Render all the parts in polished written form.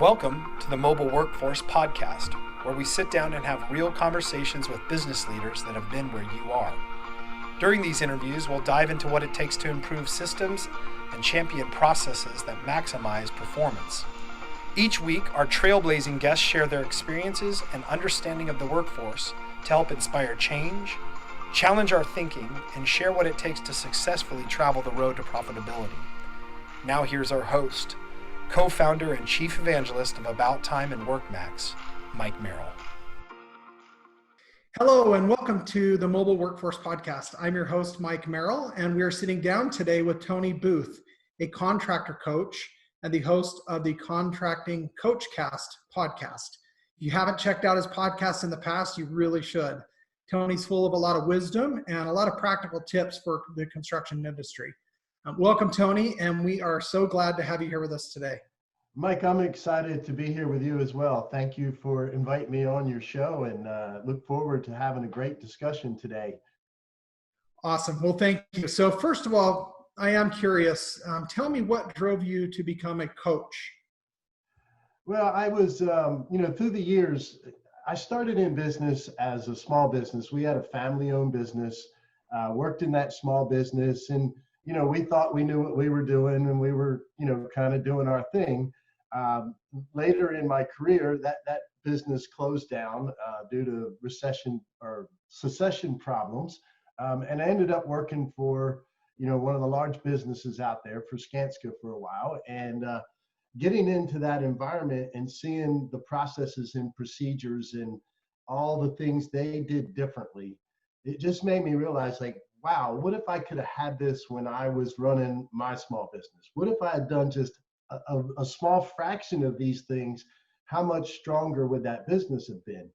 Welcome to the Mobile Workforce Podcast, where we sit down and have real conversations with business leaders that have been where you are. During these interviews, we'll dive into what it takes to improve systems and champion processes that maximize performance. Each week, our trailblazing guests share their experiences and understanding of the workforce to help inspire change, challenge our thinking, and share what it takes to successfully travel the road to profitability. Now here's our host, co-founder and chief evangelist of About Time and WorkMax, Mike Merrill. Hello and welcome to the Mobile Workforce Podcast. I'm your host, Mike Merrill, and we are sitting down today with Tony Booth, a contractor coach and the host of the Contracting Coachcast podcast. If you haven't checked out his podcast in the past, you really should. Tony's full of a lot of wisdom and a lot of practical tips for the construction industry. Welcome, Tony, and we are so glad to have you here with us today. Mike, I'm excited to be here with you as well. Thank you for inviting me on your show, and look forward to having a great discussion today. Awesome. Well, thank you. So first of all, I am curious. Tell me what drove you to become a coach? Well, I was, through the years, I started in business as a small business. We had a family-owned business, worked in that small business, and we thought we knew what we were doing, and we were, kind of doing our thing. Later in my career, that business closed down due to recession or secession problems, and I ended up working for, one of the large businesses out there, for Skanska for a while, and getting into that environment and seeing the processes and procedures and all the things they did differently, it just made me realize, wow, what if I could have had this when I was running my small business? What if I had done just a small fraction of these things? How much stronger would that business have been?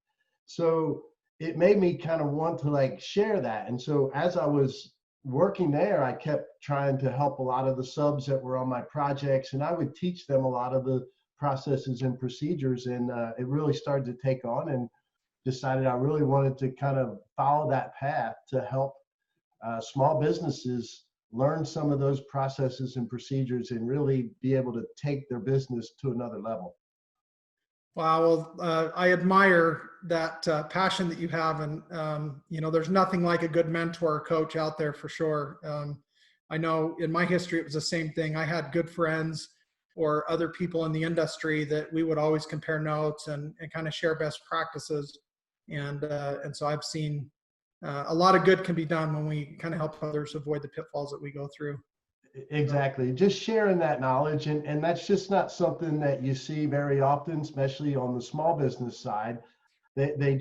So it made me kind of want to share that. And so as I was working there, I kept trying to help a lot of the subs that were on my projects, and I would teach them a lot of the processes and procedures, and it really started to take on, and decided I really wanted to kind of follow that path to help small businesses learn some of those processes and procedures and really be able to take their business to another level. Wow, well, I admire that passion that you have, and there's nothing like a good mentor or coach out there for sure. I know in my history it was the same thing. I had good friends or other people in the industry that we would always compare notes and kind of share best practices, and so I've seen a lot of good can be done when we kind of help others avoid the pitfalls that we go through. Exactly. Just sharing that knowledge. And that's just not something that you see very often, especially on the small business side. They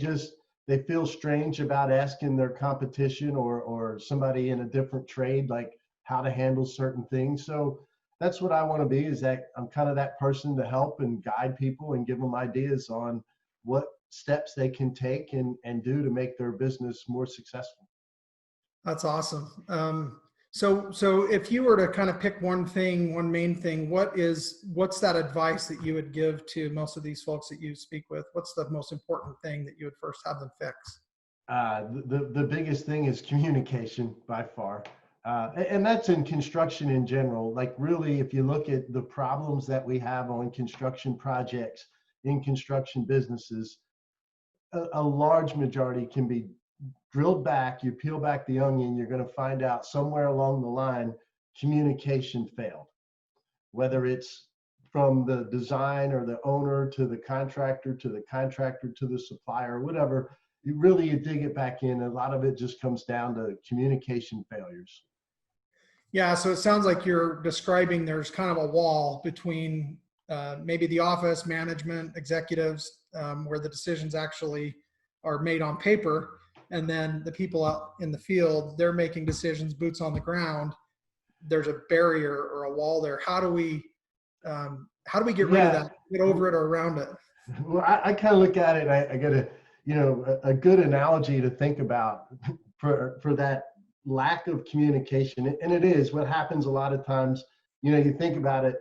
feel strange about asking their competition or somebody in a different trade, how to handle certain things. So that's what I want to be, is that I'm kind of that person to help and guide people and give them ideas on what steps they can take and do to make their business more successful. That's awesome. So if you were to kind of pick one main thing, what's that advice that you would give to most of these folks that you speak with? What's the most important thing that you would first have them fix? The biggest thing is communication by far. And that's in construction in general. Really, if you look at the problems that we have on construction projects, in construction businesses, a large majority can be drilled back. You peel back the onion, you're going to find out somewhere along the line, communication failed. Whether it's from the design or the owner to the contractor to the supplier, whatever, you dig it back in. A lot of it just comes down to communication failures. Yeah, so it sounds like you're describing there's kind of a wall between maybe the office, management, executives, where the decisions actually are made on paper, and then the people out in the field, they're making decisions, boots on the ground. There's a barrier or a wall there. How do we get rid of that, get over it or around it? Well, I kind of look at it, I got a good analogy to think about for that lack of communication. And it is what happens a lot of times. You think about it,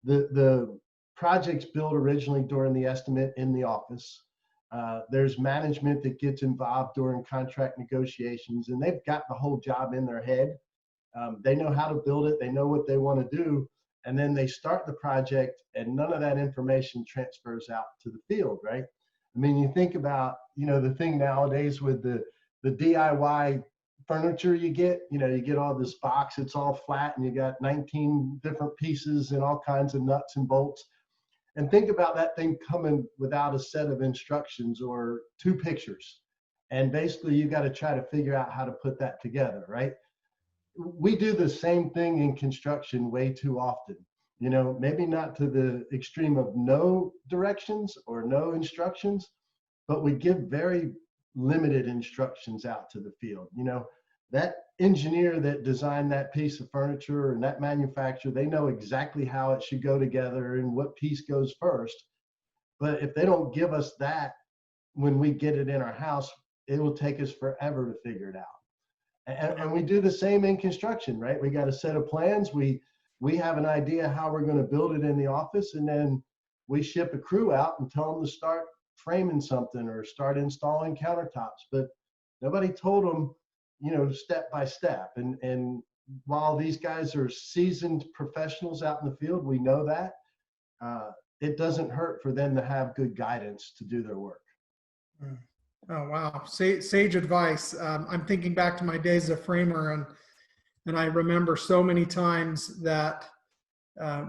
the projects built originally during the estimate in the office. There's management that gets involved during contract negotiations, and they've got the whole job in their head. They know how to build it. They know what they want to do. and then they start the project and none of that information transfers out to the field, right? I mean, you think about, the thing nowadays with the DIY furniture you get, you get all this box, it's all flat and you got 19 different pieces and all kinds of nuts and bolts. And think about that thing coming without a set of instructions or two pictures. And basically you got to try to figure out how to put that together, right? We do the same thing in construction way too often. Maybe not to the extreme of no directions or no instructions, but we give very limited instructions out to the field. That engineer that designed that piece of furniture and that manufacturer, they know exactly how it should go together and what piece goes first. But if they don't give us that when we get it in our house, it will take us forever to figure it out. And we do the same in construction, right? We got a set of plans. We have an idea how we're going to build it in the office, and then we ship a crew out and tell them to start framing something or start installing countertops. But nobody told them, step by step. And while these guys are seasoned professionals out in the field, we know that it doesn't hurt for them to have good guidance to do their work. Oh, wow. Sage advice. I'm thinking back to my days as a framer, and I remember so many times that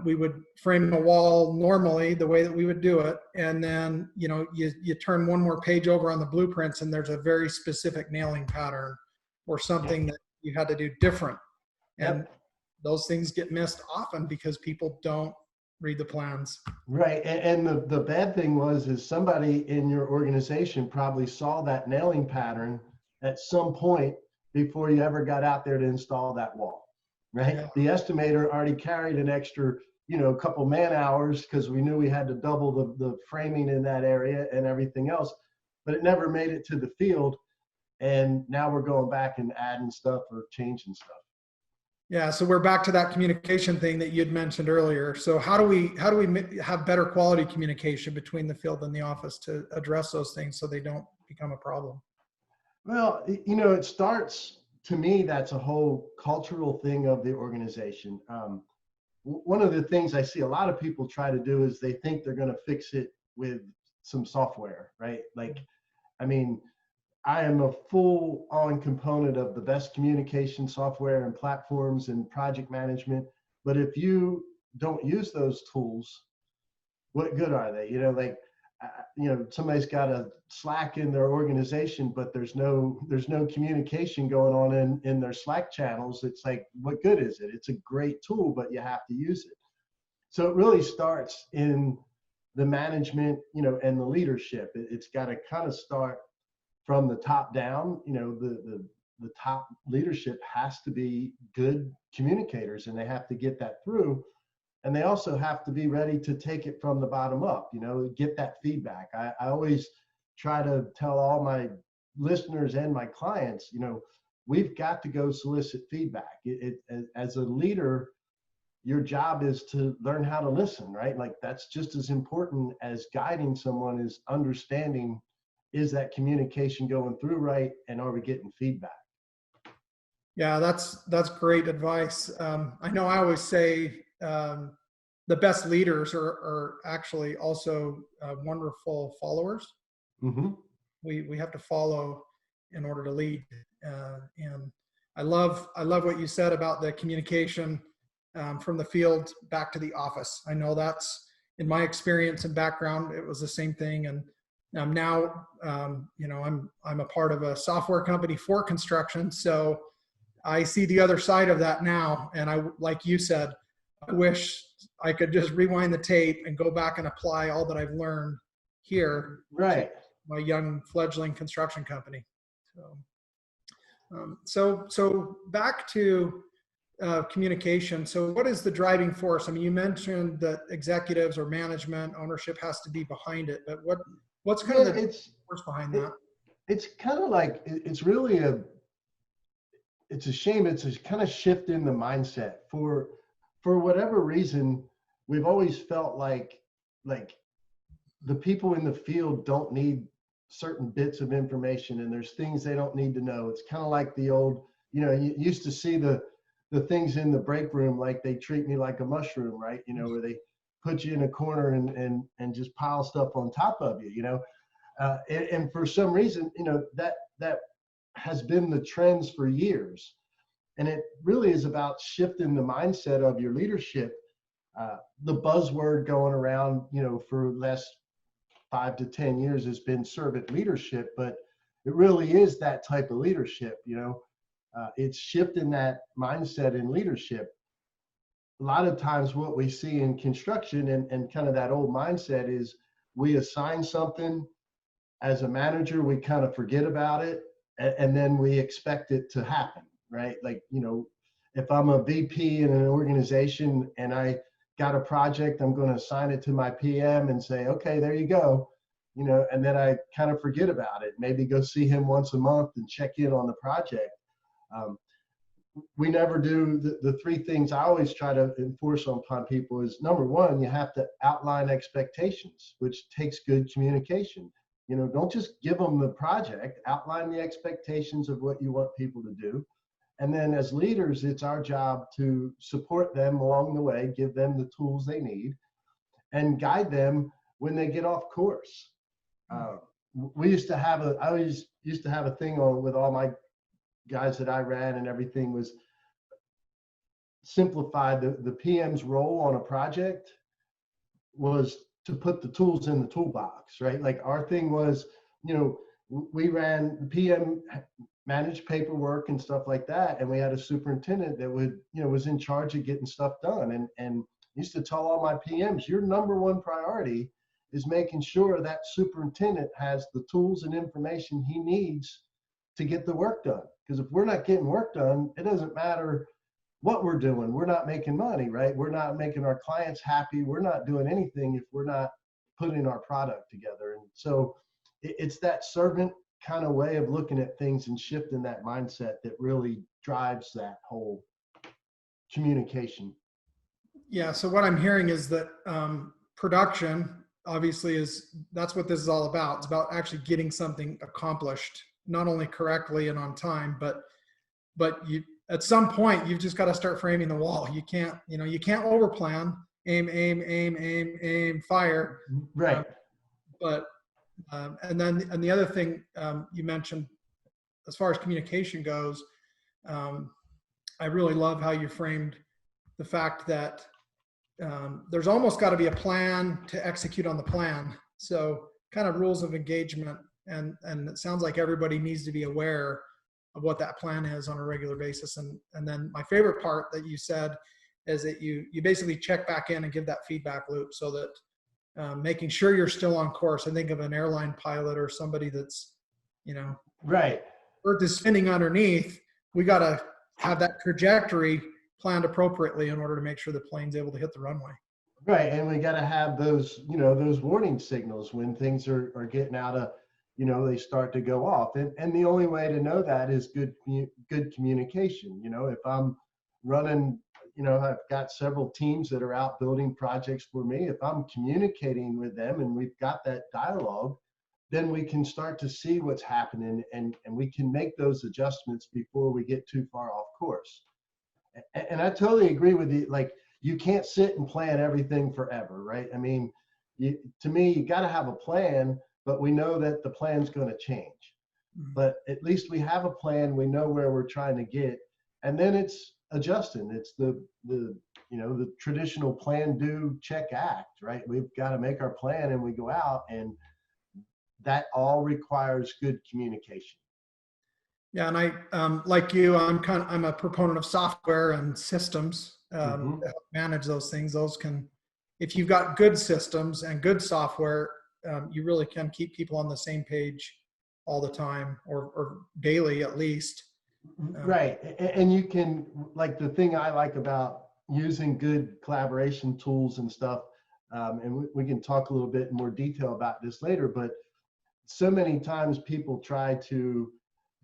we would frame a wall normally the way that we would do it. And then, you turn one more page over on the blueprints and there's a very specific nailing pattern or something that you had to do different. And those things get missed often because people don't read the plans. Right. And the bad thing is somebody in your organization probably saw that nailing pattern at some point before you ever got out there to install that wall. Right. Yeah. The estimator already carried an extra, couple man hours because we knew we had to double the framing in that area and everything else, but it never made it to the field. And now we're going back and adding stuff or changing stuff. Yeah, so we're back to that communication thing that you'd mentioned earlier. So how do we have better quality communication between the field and the office to address those things so they don't become a problem? Well, it starts, to me, that's a whole cultural thing of the organization. One of the things I see a lot of people try to do is they think they're going to fix it with some software, right? I am a full-on component of the best communication software and platforms and project management. But if you don't use those tools, what good are they? Somebody's got a Slack in their organization, but there's no communication going on in their Slack channels. It's like, what good is it? It's a great tool, but you have to use it. So it really starts in the management, and the leadership. It's got to kind of start from the top down. The top leadership has to be good communicators, and they have to get that through. And they also have to be ready to take it from the bottom up, get that feedback. I always try to tell all my listeners and my clients, we've got to go solicit feedback. As a leader, your job is to learn how to listen, right? Like that's just as important as guiding someone, is understanding, is that communication going through right, and are we getting feedback? Yeah, that's great advice. I know I always say the best leaders are actually also wonderful followers. Mm-hmm. We have to follow in order to lead. And I love what you said about the communication from the field back to the office. I know that's, in my experience and background, it was the same thing. And now, I'm a part of a software company for construction. So I see the other side of that now. And like you said, I wish I could just rewind the tape and go back and apply all that I've learned here. Right. To my young fledgling construction company. So back to communication. So what is the driving force? I mean, you mentioned that executives or management ownership has to be behind it, but what's kind of the force behind that? It's kind of like, it's really it's a shame. It's a kind of shift in the mindset. For whatever reason, we've always felt like the people in the field don't need certain bits of information, and there's things they don't need to know. It's kind of like the old, you used to see the the things in the break room, like they treat me like a mushroom, right? Where they put you in a corner and just pile stuff on top of you, and for some reason, that has been the trends for years. And it really is about shifting the mindset of your leadership. The buzzword going around, for the last 5 to 10 years has been servant leadership, but it really is that type of leadership. It's shifting that mindset in leadership. A lot of times what we see in construction and kind of that old mindset is we assign something as a manager, we kind of forget about it, and then we expect it to happen, right? Like, if I'm a VP in an organization and I got a project, I'm going to assign it to my PM and say, okay, there you go, and then I kind of forget about it. Maybe go see him once a month and check in on the project. We never do the three things I always try to enforce upon people is, number one, you have to outline expectations, which takes good communication. Don't just give them the project, outline the expectations of what you want people to do. And then as leaders, it's our job to support them along the way, give them the tools they need, and guide them when they get off course. I always used to have a thing on with all my guys that I ran, and everything was simplified. The PM's role on a project was to put the tools in the toolbox, right? Like our thing was, we ran, the PM managed paperwork and stuff like that, and we had a superintendent that was in charge of getting stuff done. And used to tell all my PMs, your number one priority is making sure that superintendent has the tools and information he needs to get the work done. Because if we're not getting work done, it doesn't matter what we're doing. We're not making money, right? We're not making our clients happy. We're not doing anything if we're not putting our product together. And so it's that servant kind of way of looking at things and shifting that mindset that really drives that whole communication. Yeah. So what I'm hearing is that production obviously that's what this is all about. It's about actually getting something accomplished, not only correctly and on time, but you, at some point, you've just got to start framing the wall. You can't overplan, aim, fire. Right. And the other thing you mentioned, as far as communication goes, I really love how you framed the fact that there's almost got to be a plan to execute on the plan. So kind of rules of engagement, and it sounds like everybody needs to be aware of what that plan is on a regular basis. And then my favorite part that you said is that you basically check back in and give that feedback loop, so that making sure you're still on course. I think of an airline pilot or somebody that's, right, Earth is spinning underneath. We got to have that trajectory planned appropriately in order to make sure the plane's able to hit the runway. Right. And we got to have those, those warning signals when things are getting out of, they start to go off. And the only way to know that is good communication. If I'm running, I've got several teams that are out building projects for me. If I'm communicating with them and we've got that dialogue, then we can start to see what's happening, and we can make those adjustments before we get too far off course. And I totally agree with you. Like, you can't sit and plan everything forever, right? I mean, to me, you got to have a plan, but we know that the plan's going to change. Mm-hmm. But at least we have a plan. We know where we're trying to get, and then it's adjusting. It's the traditional plan, do, check, act, right? We've got to make our plan, and we go out, and that all requires good communication. Yeah, and I, like you, I'm a proponent of software and systems to help manage those things. Those can, if you've got good systems and good software, you really can keep people on the same page all the time, or daily at least. Right, and you can, like, the thing I like about using good collaboration tools and stuff, and we can talk a little bit more detail about this later, but so many times people try to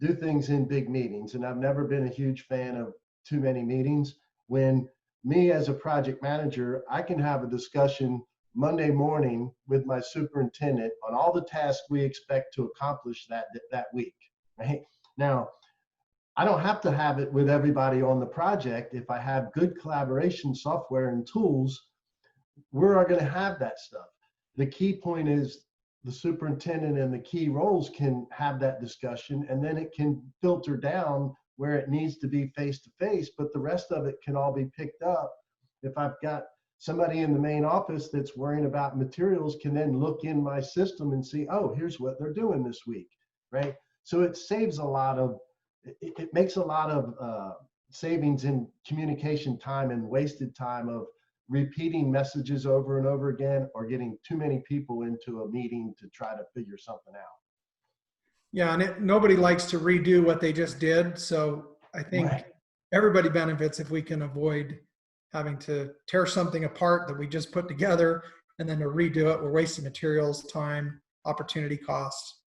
do things in big meetings, and I've never been a huge fan of too many meetings. When me as a project manager, I can have a discussion Monday morning with my superintendent on all the tasks we expect to accomplish that week. Right now, I don't have to have it with everybody on the project. If I have good collaboration software and tools, we're going to have that stuff. The key point is the superintendent and the key roles can have that discussion, and then it can filter down where it needs to be face to face, but the rest of it can all be picked up. If I've got somebody in the main office that's worrying about materials, can then look in my system and see, oh, here's what they're doing this week, right? So it saves a lot of, it makes a lot of savings in communication time and wasted time of repeating messages over and over again, or getting too many people into a meeting to try to figure something out. Yeah, and nobody likes to redo what they just did. So I think everybody benefits if we can avoid having to tear something apart that we just put together and then to redo it. We're wasting materials, time, opportunity costs.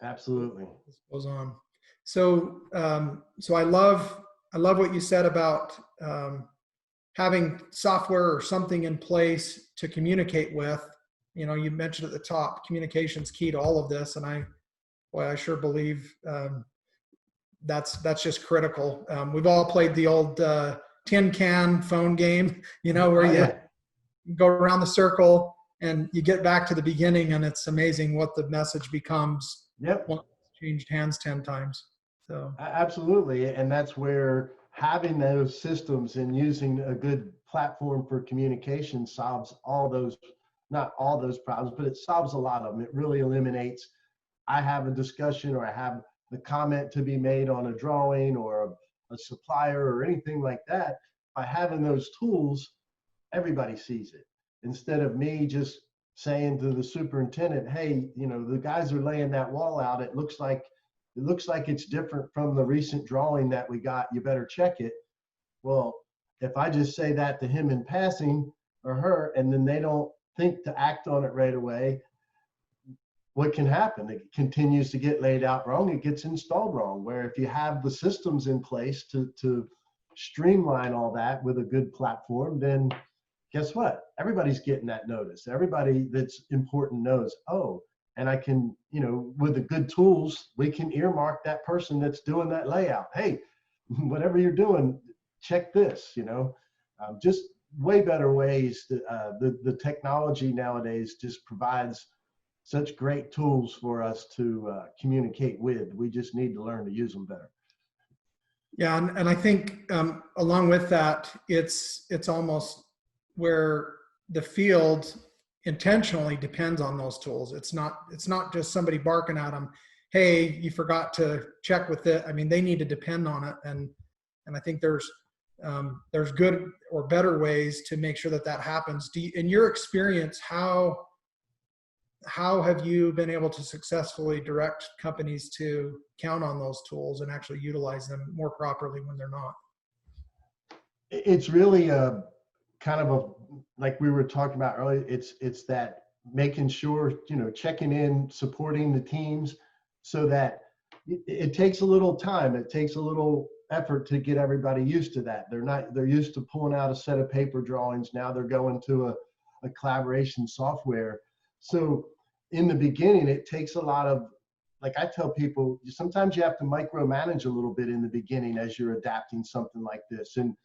Absolutely. This goes on. So, so I love what you said about having software or something in place to communicate with. You know, you mentioned at the top, communication's key to all of this, and I sure believe that's just critical. We've all played the old tin can phone game, you know, where you go around the circle and you get back to the beginning, and it's amazing what the message becomes. Yep. Once it's changed hands 10 times. So absolutely, and that's where having those systems and using a good platform for communication solves all those, not all those problems, but it solves a lot of them. It really eliminates, I have a discussion or I have the comment to be made on a drawing or a supplier or anything like that. By having those tools, everybody sees it. Instead of me just saying to the superintendent, hey, you know, the guys are laying that wall out. It looks like it's different from the recent drawing that we got. You better check it. Well, if I just say that to him in passing or her, and then they don't think to act on it right away, what can happen? It continues to get laid out wrong. It gets installed wrong. Where if you have the systems in place to streamline all that with a good platform, then guess what? Everybody's getting that notice. Everybody that's important knows, oh, and I can, you know, with the good tools, we can earmark that person that's doing that layout. Hey, whatever you're doing, check this, you know, just way better ways. The technology nowadays just provides such great tools for us to communicate with. We just need to learn to use them better. Yeah, and I think along with that, it's almost where the field intentionally depends on those tools. It's not just somebody barking at them, hey, you forgot to check with it. I mean, they need to depend on it, and I think there's good or better ways to make sure that happens. In your experience, how have you been able to successfully direct companies to count on those tools and actually utilize them more properly when they're not? It's really kind of like we were talking about earlier, it's that making sure, you know, checking in, supporting the teams, so that it takes a little time. It takes a little effort to get everybody used to that. They're used to pulling out a set of paper drawings. Now they're going to a collaboration software. So in the beginning, it takes a lot of, like I tell people, sometimes you have to micromanage a little bit in the beginning as you're adapting something like this. And,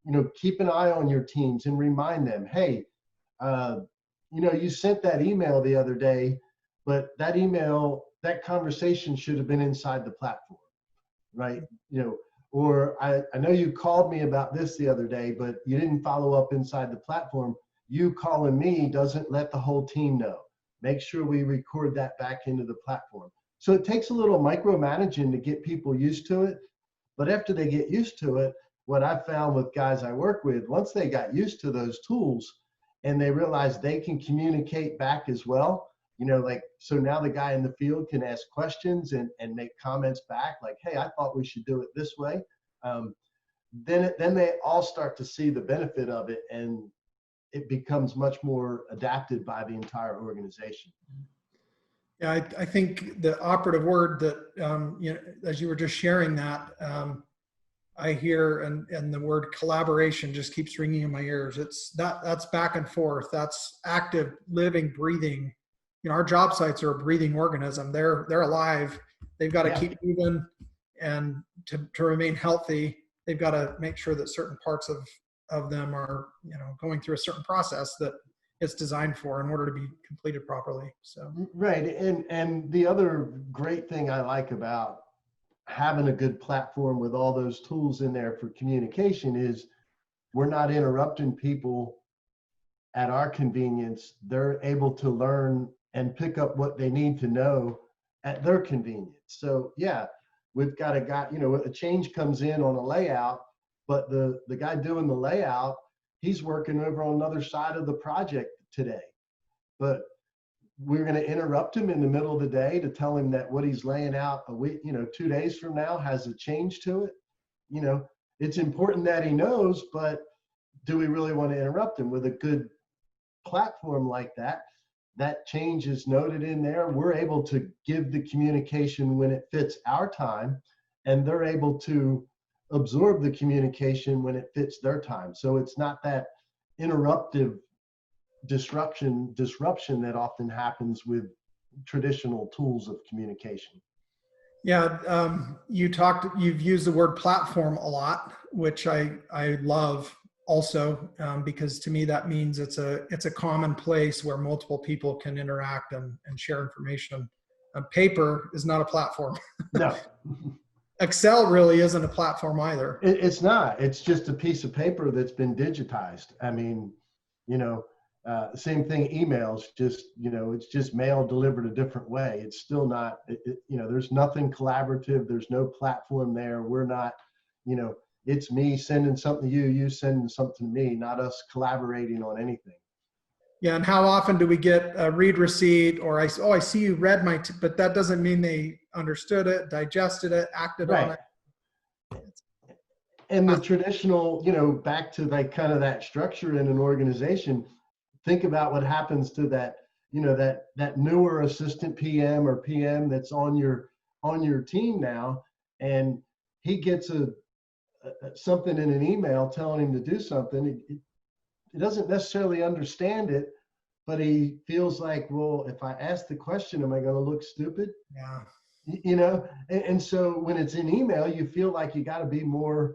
you know, keep an eye on your teams and remind them, hey, you know, you sent that email the other day, but that email, that conversation should have been inside the platform, right? You know, or I know you called me about this the other day, but you didn't follow up inside the platform. You calling me doesn't let the whole team know. Make sure we record that back into the platform. So it takes a little micromanaging to get people used to it. But after they get used to it, what I've found with guys I work with, once they got used to those tools and they realize they can communicate back as well, you know, like, so now the guy in the field can ask questions and make comments back like, hey, I thought we should do it this way. Then they all start to see the benefit of it, and it becomes much more adapted by the entire organization. Yeah, I think the operative word that, you know, as you were just sharing that, I hear, and the word collaboration just keeps ringing in my ears. That's back and forth. That's active, living, breathing. You know, our job sites are a breathing organism. They're alive. They've got to keep moving. And to remain healthy, they've got to make sure that certain parts of them are, going through a certain process that it's designed for in order to be completed properly. So right. And the other great thing I like about having a good platform with all those tools in there for communication is we're not interrupting people at our convenience. They're able to learn and pick up what they need to know at their convenience. So yeah, we've got a guy, a change comes in on a layout, but the guy doing the layout, he's working over on another side of the project today. But we're going to interrupt him in the middle of the day to tell him that what he's laying out a week, 2 days from now has a change to it. It's important that he knows, but do we really want to interrupt him? With a good platform like that? That change is noted in there. We're able to give the communication when it fits our time, and they're able to absorb the communication when it fits their time. So it's not that interruptive disruption that often happens with traditional tools of communication. Yeah, you've used the word platform a lot, which I love also, because to me that means it's a common place where multiple people can interact and share information. Paper is not a platform. No. Excel really isn't a platform either. It's not. It's just a piece of paper that's been digitized. I mean, same thing, emails, it's just mail delivered a different way. It's still not, there's nothing collaborative. There's no platform there. We're not, it's me sending something to you, you sending something to me, not us collaborating on anything. Yeah, and how often do we get a read receipt or I see you read but that doesn't mean they understood it, digested it, acted on it. And the traditional, back to like kind of that structure in an organization, think about what happens to that, that newer assistant PM or PM that's on your team now, and he gets something in an email telling him to do something. He doesn't necessarily understand it, but he feels like, well, if I ask the question, am I going to look stupid? Yeah. And so when it's in email, you feel like you got to be more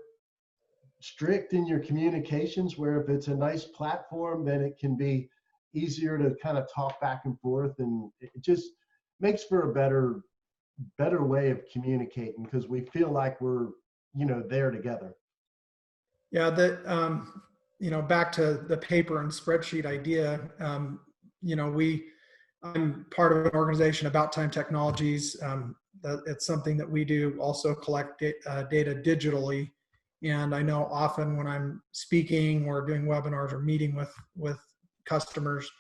strict in your communications, where if it's a nice platform, then it can be easier to kind of talk back and forth, and it just makes for a better way of communicating, because we feel like we're there together. Yeah, back to the paper and spreadsheet idea. I'm part of an organization, About Time Technologies. It's something that we do, also collect data digitally. And I know often when I'm speaking or doing webinars or meeting with customers,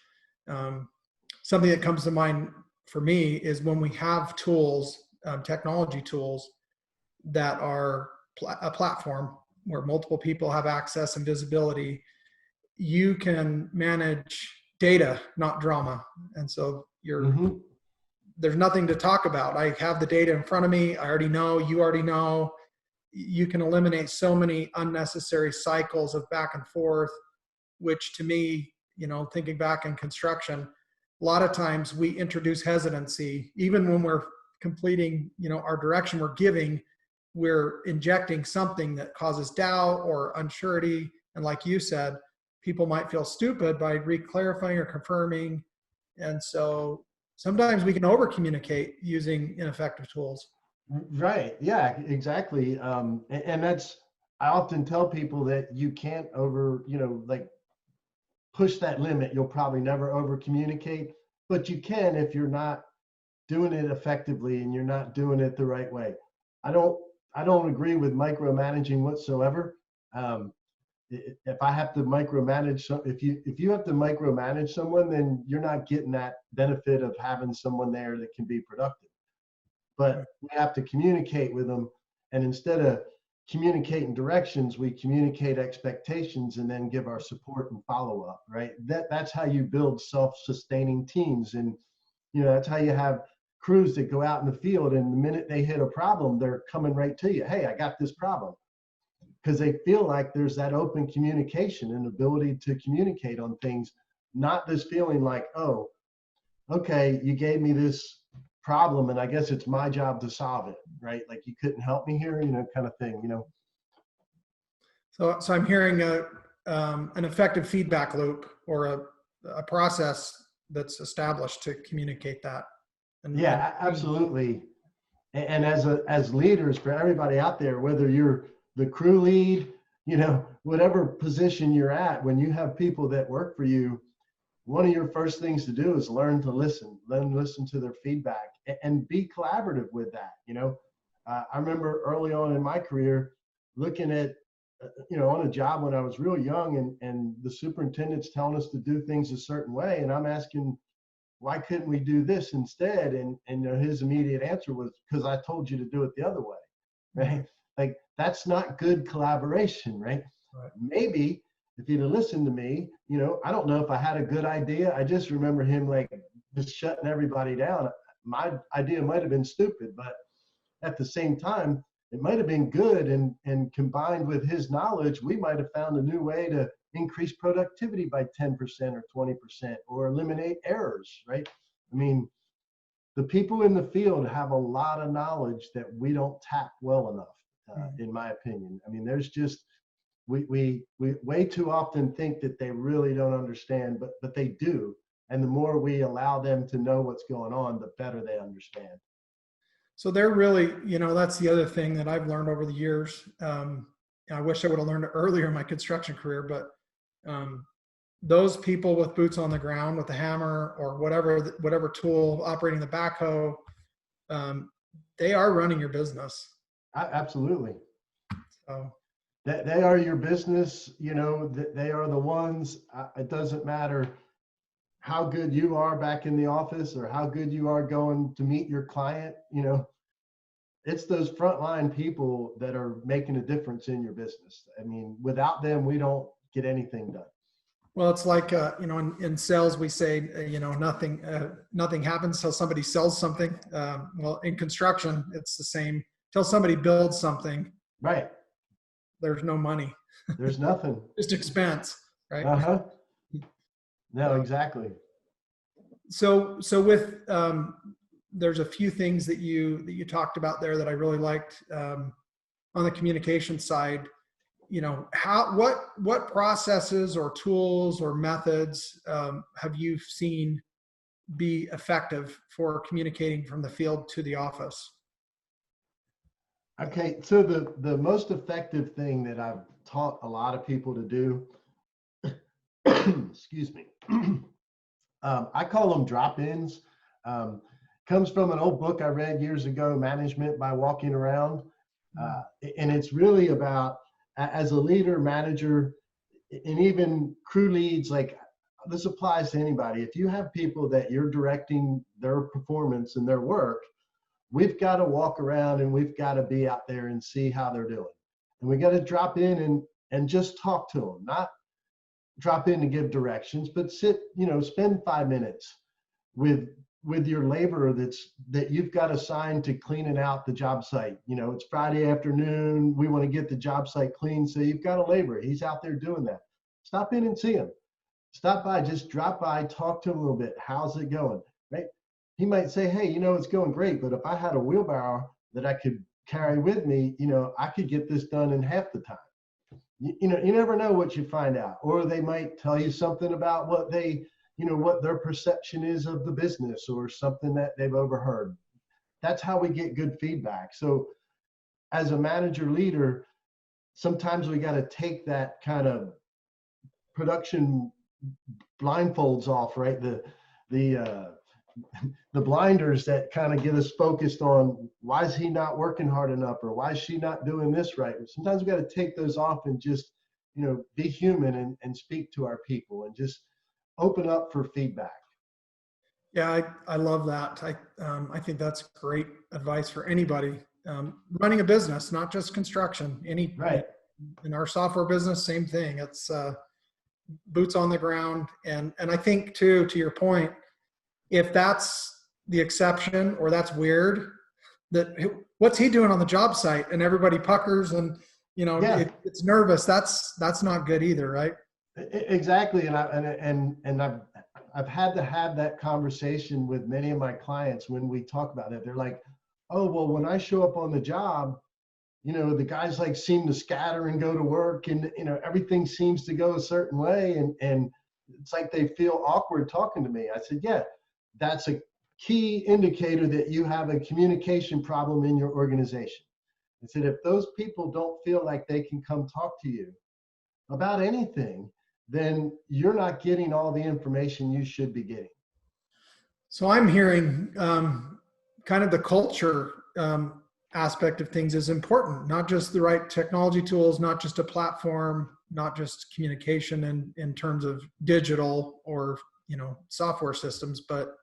something that comes to mind for me is when we have tools, technology tools that are a platform where multiple people have access and visibility, you can manage data, not drama. And so there's nothing to talk about. I have the data in front of me. I already know, you already know. You can eliminate so many unnecessary cycles of back and forth, which to me, thinking back in construction, a lot of times we introduce hesitancy, even when we're completing, our direction we're giving, we're injecting something that causes doubt or unsurety. And like you said, people might feel stupid by re-clarifying or confirming. And so sometimes we can over-communicate using ineffective tools. Right. Yeah, exactly. And that's, I often tell people that you can't push that limit. You'll probably never over-communicate, but you can if you're not doing it effectively and you're not doing it the right way. I don't agree with micromanaging whatsoever. If I have to micromanage if you have to micromanage someone, then you're not getting that benefit of having someone there that can be productive. But we have to communicate with them, and instead of communicating directions, we communicate expectations and then give our support and follow up. Right? That's how you build self-sustaining teams, and that's how you have crews that go out in the field, and the minute they hit a problem, they're coming right to you. Hey, I got this problem. Because they feel like there's that open communication and ability to communicate on things, not this feeling like, oh, okay, you gave me this problem, and I guess it's my job to solve it, right? Like, you couldn't help me here, kind of thing, So I'm hearing an effective feedback loop, or a process that's established to communicate that. Yeah, absolutely. And as leaders, for everybody out there, whether you're the crew lead, whatever position you're at, when you have people that work for you, one of your first things to do is learn to listen to their feedback, and be collaborative with that. I remember early on in my career looking at, on a job when I was real young, and the superintendent's telling us to do things a certain way. And I'm asking, why couldn't we do this instead? And his immediate answer was, because I told you to do it the other way, right? Like, that's not good collaboration, right? Right. Maybe if he'd have listened to me, I don't know if I had a good idea. I just remember him like just shutting everybody down. My idea might have been stupid, but at the same time, it might have been good. And combined with his knowledge, we might have found a new way to increase productivity by 10% or 20%, or eliminate errors, right? I mean, the people in the field have a lot of knowledge that we don't tap well enough, in my opinion. I mean, there's just, we way too often think that they really don't understand, but they do. And the more we allow them to know what's going on, the better they understand. So they're really, that's the other thing that I've learned over the years. I wish I would have learned it earlier in my construction career, but those people with boots on the ground, with the hammer or whatever tool, operating the backhoe, they are running your business. Absolutely. So they are your business. They are the ones. It doesn't matter how good you are back in the office, or how good you are going to meet your client. It's those frontline people that are making a difference in your business. I mean, without them, we don't get anything done. Well, it's like, in sales, we say, nothing happens till somebody sells something. Well, in construction, it's the same. Till somebody builds something, Right. there's no money. There's nothing. Just expense, right? Uh-huh. No, exactly. So with, there's a few things that you talked about there that I really liked, on the communication side. What processes or tools or methods have you seen be effective for communicating from the field to the office? Okay, so the most effective thing that I've taught a lot of people to do, excuse me, I call them drop-ins. Comes from an old book I read years ago, Management by Walking Around. And it's really about, as a leader, manager, and even crew leads, like, this applies to anybody. If you have people that you're directing their performance and their work, we've got to walk around and we've got to be out there and see how they're doing. And we got to drop in and just talk to them, not drop in to give directions, but spend 5 minutes with your laborer that you've got assigned to cleaning out the job site. It's Friday afternoon. We want to get the job site clean. So you've got a laborer. He's out there doing that. Stop in and see him. Stop by, just drop by, talk to him a little bit. How's it going? Right? He might say, hey, it's going great, but if I had a wheelbarrow that I could carry with me, I could get this done in half the time. You never know what you find out. Or they might tell you something about what what their perception is of the business, or something that they've overheard. That's how we get good feedback. So as a manager leader, sometimes we got to take that kind of production blindfolds off, right? The blinders that kind of get us focused on, why is he not working hard enough, or why is she not doing this right? Sometimes we got to take those off and just, be human and speak to our people and just open up for feedback. Yeah, I love that. I think that's great advice for anybody running a business, not just construction. Right. In our software business, same thing. It's boots on the ground, and I think too, to your point, if that's the exception or that's weird, that what's he doing on the job site, and everybody puckers and it's nervous. That's not good either, right? Exactly. And I've I've had to have that conversation with many of my clients when we talk about it. They're like, oh, well, when I show up on the job, the guys like seem to scatter and go to work, and everything seems to go a certain way, and it's like they feel awkward talking to me. I said, yeah, that's a key indicator that you have a communication problem in your organization. I said, if those people don't feel like they can come talk to you about anything, then you're not getting all the information you should be getting. So I'm hearing kind of the culture aspect of things is important, not just the right technology tools, not just a platform, not just communication in terms of digital or, software systems, but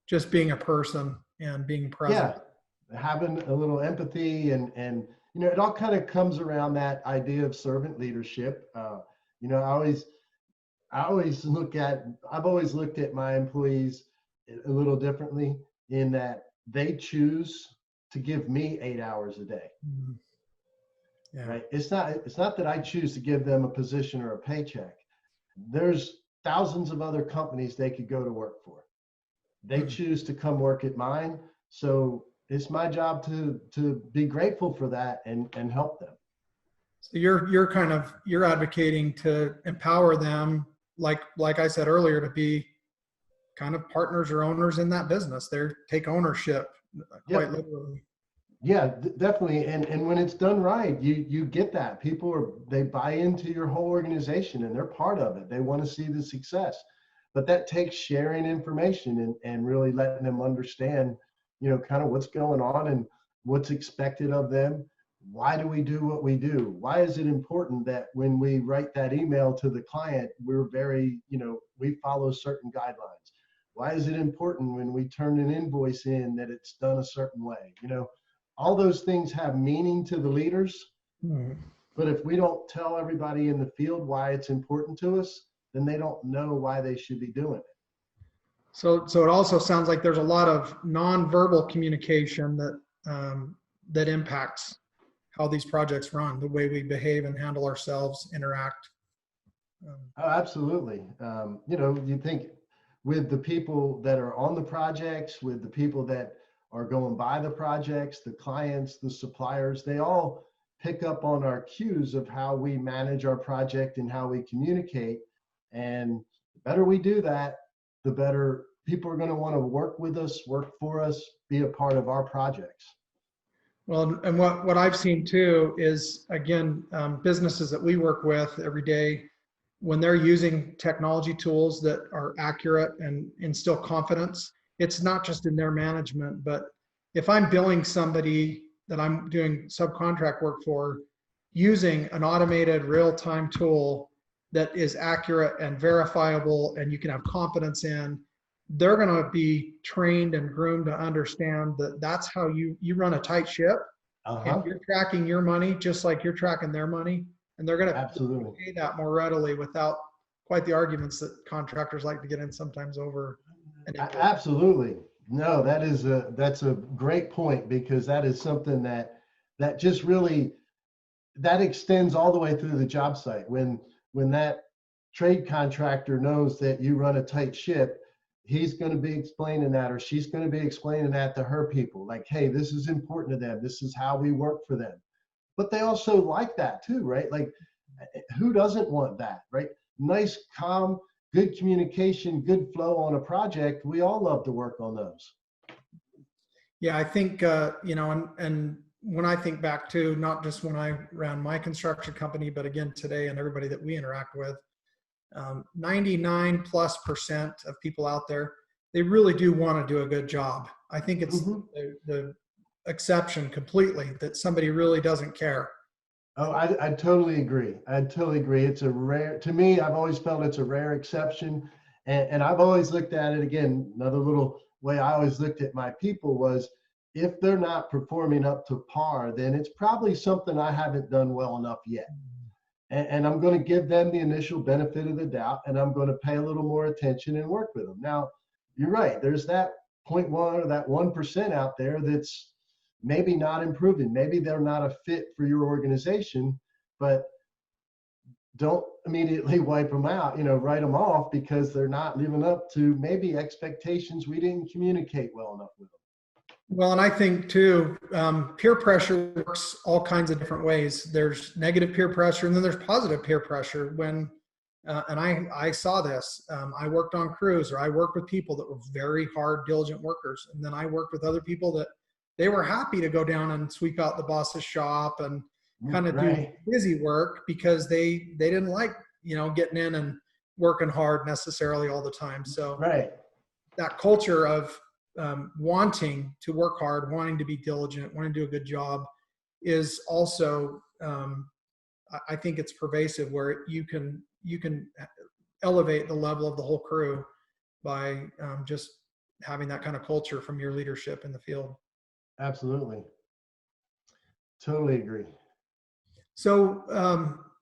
just being a person and being present. Yeah, having a little empathy and it all kind of comes around that idea of servant leadership. I've always looked at my employees a little differently in that they choose to give me 8 hours a day. Mhm. Yeah. Right? It's not that I choose to give them a position or a paycheck. There's thousands of other companies they could go to work for. They choose to come work at mine. So it's my job to be grateful for that and help them. So you're advocating to empower them, like I said earlier, to be kind of partners or owners in that business. They take ownership, quite literally. Yeah, definitely. And when it's done right, you get that. They buy into your whole organization and they're part of it. They want to see the success. But that takes sharing information and really letting them understand, kind of what's going on and what's expected of them. Why do we do what we do? Why is it important that when we write that email to the client, we're very, we follow certain guidelines? Why is it important when we turn an invoice in that it's done a certain way? All those things have meaning to the leaders. Mhm. But if we don't tell everybody in the field why it's important to us, then they don't know why they should be doing it. So it also sounds like there's a lot of nonverbal communication that impacts how these projects run, the way we behave and handle ourselves, interact. Oh, absolutely. You think with the people that are on the projects, with the people that are going by the projects, the clients, the suppliers, they all pick up on our cues of how we manage our project and how we communicate. And the better we do that, the better people are going to want to work with us, work for us, be a part of our projects. Well, and what I've seen too is, again, businesses that we work with every day, when they're using technology tools that are accurate and instill confidence, it's not just in their management, but if I'm billing somebody that I'm doing subcontract work for, using an automated real-time tool that is accurate and verifiable and you can have confidence in, they're going to be trained and groomed to understand that that's how you run a tight ship. And you're tracking your money just like you're tracking their money, and they're going to Absolutely pay that more readily without quite the arguments that contractors like to get in sometimes over. Absolutely. No, that's a great point, because that is something that just really, that extends all the way through the job site. When that trade contractor knows that you run a tight ship, he's going to be explaining that, or she's going to be explaining that to her people. Like, hey, this is important to them. This is how we work for them. But they also like that too, right? Like, who doesn't want that, right? Nice, calm, good communication, good flow on a project. We all love to work on those. Yeah, I think, and when I think back to not just when I ran my construction company, but again today and everybody that we interact with, 99+% of people out there, they really do want to do a good job. I think it's the exception completely that somebody really doesn't care. Oh, I totally agree. I totally agree. It's to me, I've always felt it's a rare exception. And I've always looked at it, again, another little way I always looked at my people was, if they're not performing up to par, then it's probably something I haven't done well enough yet. And I'm going to give them the initial benefit of the doubt, and I'm going to pay a little more attention and work with them. Now, you're right. There's that 0.1 or that 1% out there that's maybe not improving. Maybe they're not a fit for your organization, but don't immediately wipe them out, write them off because they're not living up to maybe expectations we didn't communicate well enough with them. Well, and I think too, peer pressure works all kinds of different ways. There's negative peer pressure, and then there's positive peer pressure. And I saw this. I worked on crews, or I worked with people that were very hard, diligent workers, and then I worked with other people that they were happy to go down and sweep out the boss's shop and kind of do busy work because they didn't like getting in and working hard necessarily all the time. So that culture of wanting to work hard, wanting to be diligent, wanting to do a good job is also, I think it's pervasive, where you can elevate the level of the whole crew by just having that kind of culture from your leadership in the field. Absolutely. Totally agree. So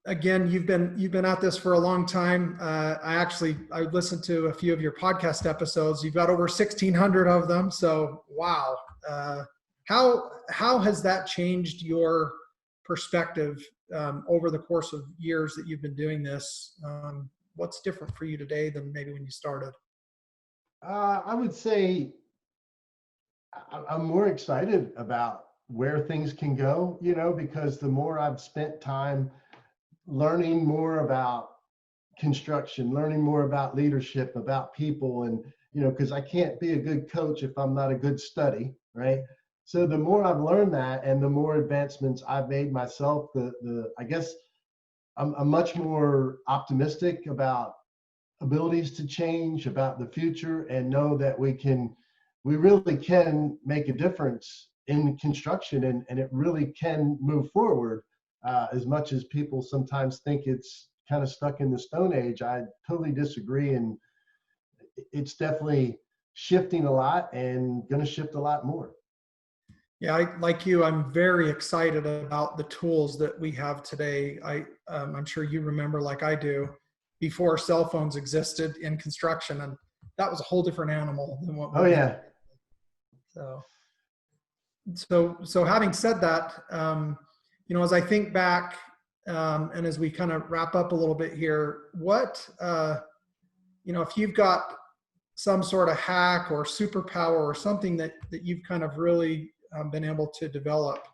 again, you've been at this for a long time. I listened to a few of your podcast episodes. You've got over 1,600 of them. So wow. How has that changed your perspective over the course of years that you've been doing this? What's different for you today than maybe when you started? I would say I'm more excited about where things can go, because the more I've spent time learning more about construction, learning more about leadership, about people, and, because I can't be a good coach if I'm not a good study, right? So the more I've learned that and the more advancements I've made myself, I guess I'm much more optimistic about abilities to change, about the future, and know that we really can make a difference in construction, and it really can move forward. As much as people sometimes think it's kind of stuck in the Stone Age, I totally disagree. And it's definitely shifting a lot and going to shift a lot more. Yeah, like you, I'm very excited about the tools that we have today. I'm sure you remember, like I do, before cell phones existed in construction, and that was a whole different animal than what. Oh yeah. So having said that, as I think back, and as we kind of wrap up a little bit here, what if you've got some sort of hack or superpower or something that you've kind of really been able to develop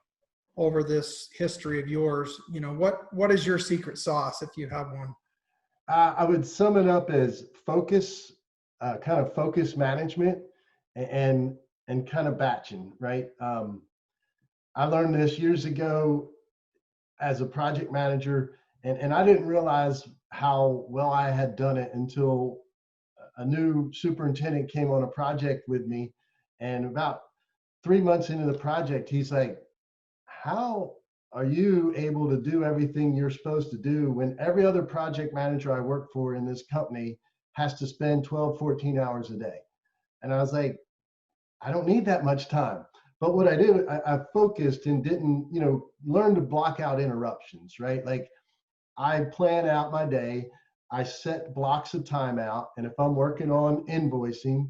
over this history of yours, what is your secret sauce if you have one? I would sum it up as focus, kind of focus management, and kind of batching, right? I learned this years ago as a project manager, and I didn't realize how well I had done it until a new superintendent came on a project with me. And about 3 months into the project, he's like, how are you able to do everything you're supposed to do when every other project manager I work for in this company has to spend 12, 14 hours a day? And I was like, I don't need that much time. But what I did, I focused and didn't, learn to block out interruptions, right? Like I plan out my day, I set blocks of time out. And if I'm working on invoicing,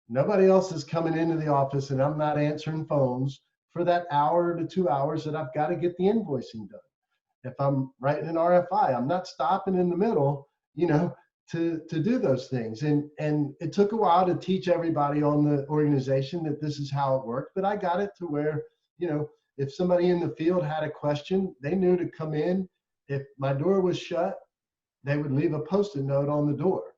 nobody else is coming into the office and I'm not answering phones for that hour to 2 hours that I've got to get the invoicing done. If I'm writing an RFI, I'm not stopping in the middle, to do those things. And it took a while to teach everybody on the organization that this is how it worked, but I got it to where, if somebody in the field had a question, they knew to come in. If my door was shut, they would leave a Post-it note on the door,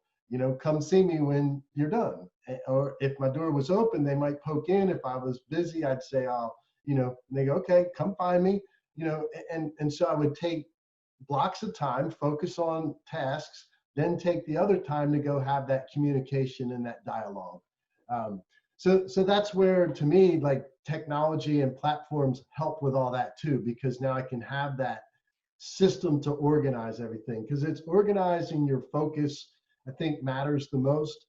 come see me when you're done. Or if my door was open, they might poke in. If I was busy, I'd say, they go, okay, come find me, and so I would take blocks of time, focus on tasks, then take the other time to go have that communication and that dialogue. So that's where, to me, like technology and platforms help with all that too, because now I can have that system to organize everything, because it's organizing your focus, I think, matters the most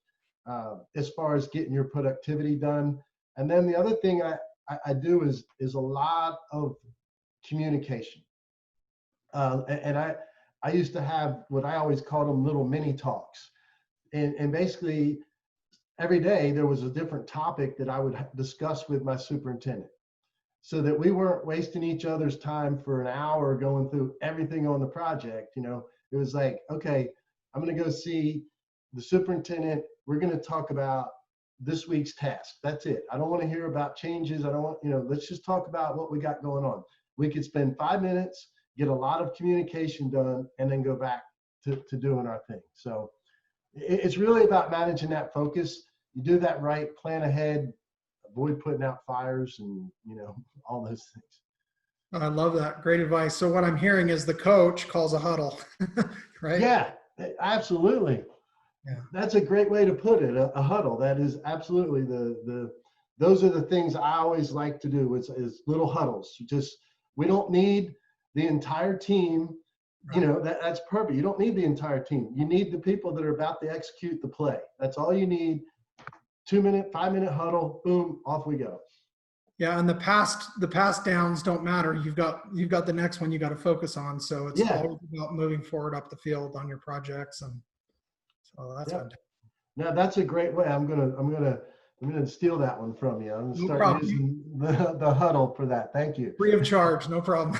as far as getting your productivity done. And then the other thing I do is a lot of communication. And I used to have what I always called them little mini talks. And basically every day there was a different topic that I would discuss with my superintendent, so that we weren't wasting each other's time for an hour going through everything on the project. It was like, okay, I'm going to go see the superintendent. We're going to talk about this week's task. That's it. I don't want to hear about changes. I don't want, let's just talk about what we got going on. We could spend 5 minutes, get a lot of communication done, and then go back to doing our thing. So it's really about managing that focus. You do that right, plan ahead, avoid putting out fires, and all those things. I love that. Great advice. So what I'm hearing is the coach calls a huddle, right? Yeah, absolutely. Yeah. That's a great way to put it. A huddle. That is absolutely those are the things I always like to do is little huddles. We don't need the entire team. Right. That's perfect. You don't need the entire team. You need the people that are about to execute the play. That's all you need. 2-minute, 5-minute huddle, boom, off we go. Yeah, and the past downs don't matter. You've got the next one you got to focus on. So it's always about moving forward up the field on your projects, and so that's fantastic. Now that's a great way. I'm gonna steal that one from you. I'm gonna start using the huddle for that. Thank you. Free of charge, no problem.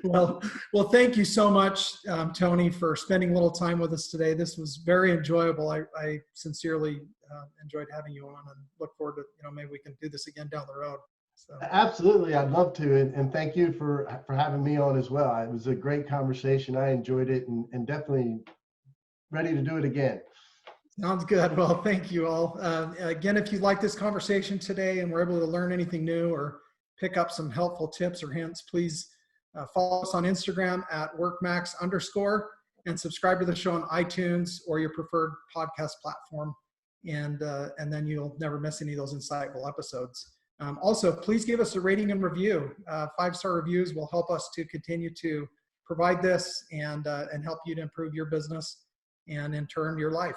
Well, thank you so much, Tony, for spending a little time with us today. This was very enjoyable. I sincerely enjoyed having you on, and look forward to maybe we can do this again down the road. So. Absolutely, I'd love to, and thank you for having me on as well. It was a great conversation. I enjoyed it, and definitely ready to do it again. Sounds good. Well, thank you all. Again, if you like this conversation today and were able to learn anything new or pick up some helpful tips or hints, please follow us on Instagram at workmax_ and subscribe to the show on iTunes or your preferred podcast platform. And then you'll never miss any of those insightful episodes. Also, please give us a rating and review. 5-star reviews will help us to continue to provide this and help you to improve your business and in turn your life.